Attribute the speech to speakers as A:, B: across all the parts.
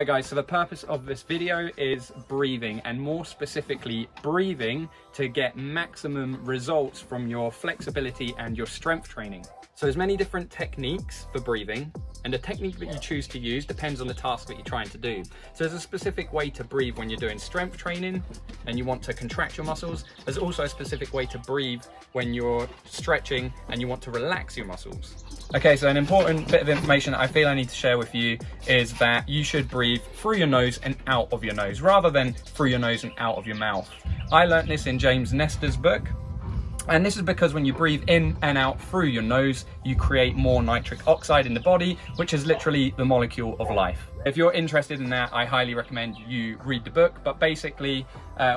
A: Hey guys, so the purpose of this video is breathing, and more specifically breathing to get maximum results from your flexibility and your strength training. So there's many different techniques for breathing, and the technique that you choose to use depends on the task that you're trying to do. So there's a specific way to breathe when you're doing strength training and you want to contract your muscles. There's also a specific way to breathe when you're stretching and you want to relax your muscles. Okay, so an important bit of information that I feel I need to share with you is that you should breathe through your nose and out of your nose rather than through your nose and out of your mouth. I learnt this in James Nestor's book. And this is because when you breathe in and out through your nose, you create more nitric oxide in the body, which is literally the molecule of life. If you're interested in that, I highly recommend you read the book. But basically,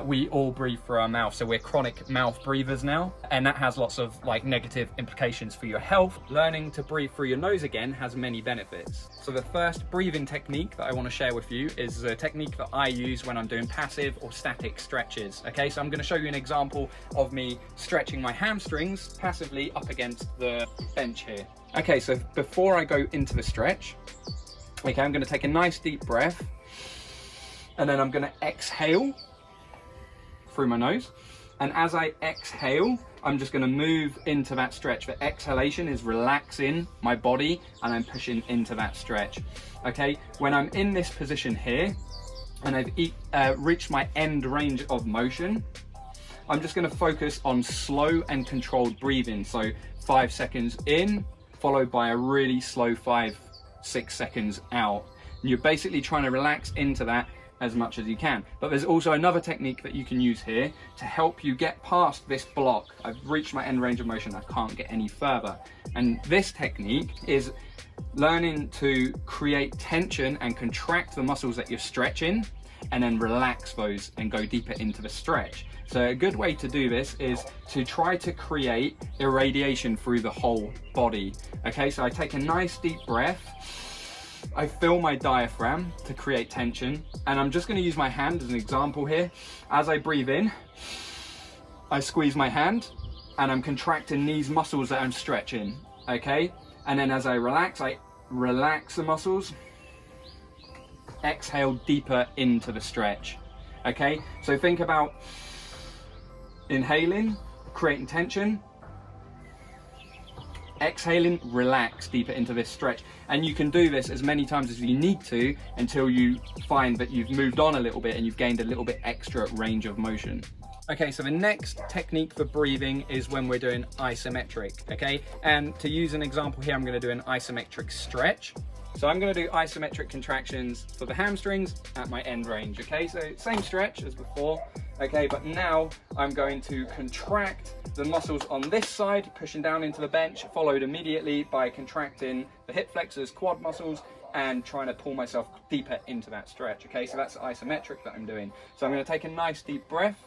A: we all breathe through our mouth. So we're chronic mouth breathers now. And that has lots of negative implications for your health. Learning to breathe through your nose again has many benefits. So the first breathing technique that I want to share with you is a technique that I use when I'm doing passive or static stretches. Okay, so I'm going to show you an example of me stretching my hamstrings passively up against the bench here. Okay, so before I go into the stretch, okay, I'm going to take a nice deep breath, and then I'm going to exhale through my nose. And as I exhale, I'm just going to move into that stretch. The exhalation is relaxing my body and I'm pushing into that stretch. Okay, when I'm in this position here and I've reached my end range of motion, I'm just going to focus on slow and controlled breathing. So 5 seconds in, followed by a really slow 5-6 seconds out. And you're basically trying to relax into that as much as you can. But there's also another technique that you can use here to help you get past this block. I've reached my end range of motion, I can't get any further. And this technique is learning to create tension and contract the muscles that you're stretching, and then relax those and go deeper into the stretch. So a good way to do this is to try to create irradiation through the whole body. Okay, so I take a nice deep breath. I fill my diaphragm to create tension, and I'm just going to use my hand as an example here. As I breathe in, I squeeze my hand and I'm contracting these muscles that I'm stretching. Okay, and then as I relax the muscles, exhale deeper into the stretch. Okay, so think about inhaling, creating tension, exhaling, relax deeper into this stretch. And you can do this as many times as you need to until you find that you've moved on a little bit and you've gained a little bit extra range of motion. Okay, so the next technique for breathing is when we're doing isometric, okay? And to use an example here, I'm going to do an isometric stretch. So I'm going to do isometric contractions for the hamstrings at my end range, okay? So same stretch as before, okay? But now I'm going to contract the muscles on this side, pushing down into the bench, followed immediately by contracting the hip flexors, quad muscles, and trying to pull myself deeper into that stretch, okay? So that's isometric that I'm doing. So I'm going to take a nice deep breath,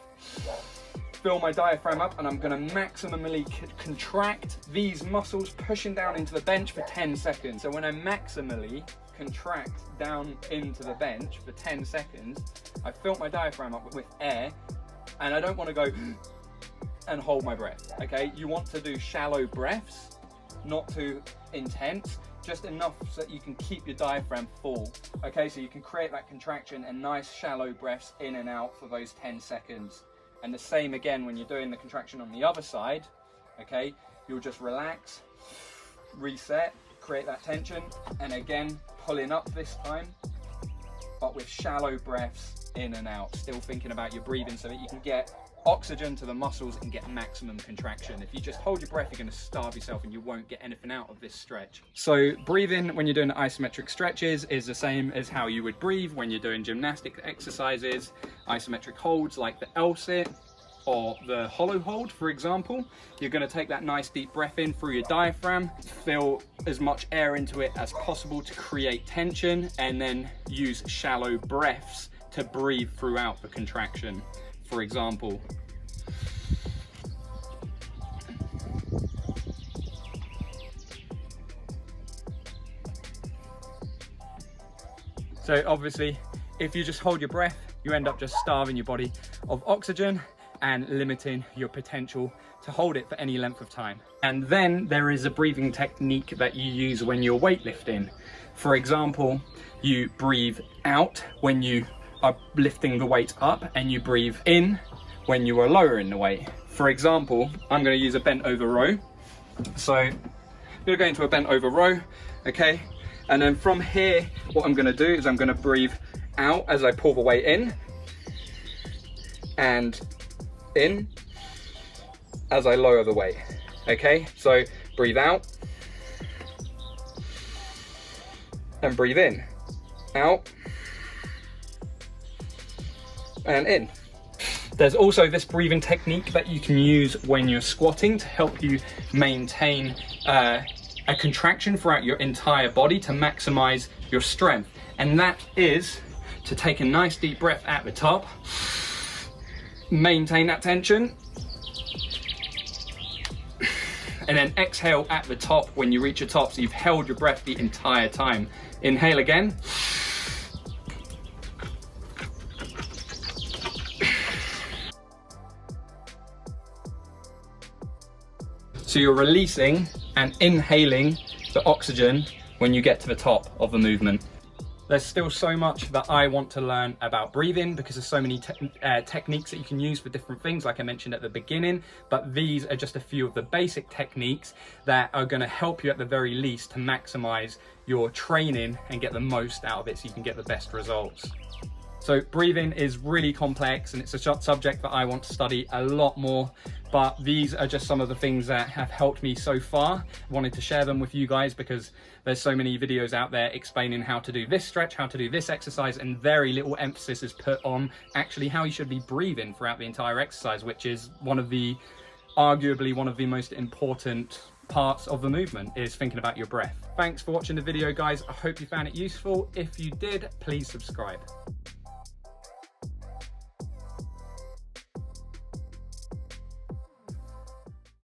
A: fill my diaphragm up, and I'm going to maximally contract these muscles, pushing down into the bench for 10 seconds. So when I maximally contract down into the bench for 10 seconds, I fill my diaphragm up with air, and I don't want to go and hold my breath, okay? You want to do shallow breaths, not too intense, just enough so that you can keep your diaphragm full, okay? So you can create that contraction and nice shallow breaths in and out for those 10 seconds. And the same again when you're doing the contraction on the other side, okay? You'll just relax, reset, create that tension, and again, pulling up this time, but with shallow breaths in and out, still thinking about your breathing so that you can get oxygen to the muscles and get maximum contraction. If you just hold your breath, you're going to starve yourself and you won't get anything out of this stretch. So breathing when you're doing isometric stretches is the same as how you would breathe when you're doing gymnastic exercises, isometric holds like the L-sit or the hollow hold, for example. You're going to take that nice deep breath in through your diaphragm, fill as much air into it as possible to create tension, and then use shallow breaths to breathe throughout the contraction. For example, so obviously if you just hold your breath, you end up just starving your body of oxygen and limiting your potential to hold it for any length of time. And then there is a breathing technique that you use when you're weightlifting. For example, you breathe out when you are lifting the weight up, and you breathe in when you are lowering the weight. For example, I'm going to use a bent over row. So I'm going to go into a bent over row, okay? And then from here, what I'm going to do is I'm going to breathe out as I pull the weight in, and in as I lower the weight, okay? So breathe out and breathe in, out and in. There's also this breathing technique that you can use when you're squatting to help you maintain a contraction throughout your entire body to maximize your strength. And that is to take a nice deep breath at the top, maintain that tension, and then exhale at the top when you reach the top, so you've held your breath the entire time. Inhale again. So you're releasing and inhaling the oxygen when you get to the top of the movement. There's still so much that I want to learn about breathing, because there's so many techniques that you can use for different things, like I mentioned at the beginning, but these are just a few of the basic techniques that are going to help you at the very least to maximize your training and get the most out of it so you can get the best results. So breathing is really complex, and it's a subject that I want to study a lot more, but these are just some of the things that have helped me so far. I wanted to share them with you guys because there's so many videos out there explaining how to do this stretch, how to do this exercise, and very little emphasis is put on actually how you should be breathing throughout the entire exercise, which is arguably one of the most important parts of the movement, is thinking about your breath. Thanks for watching the video, guys. I hope you found it useful. If you did, please subscribe.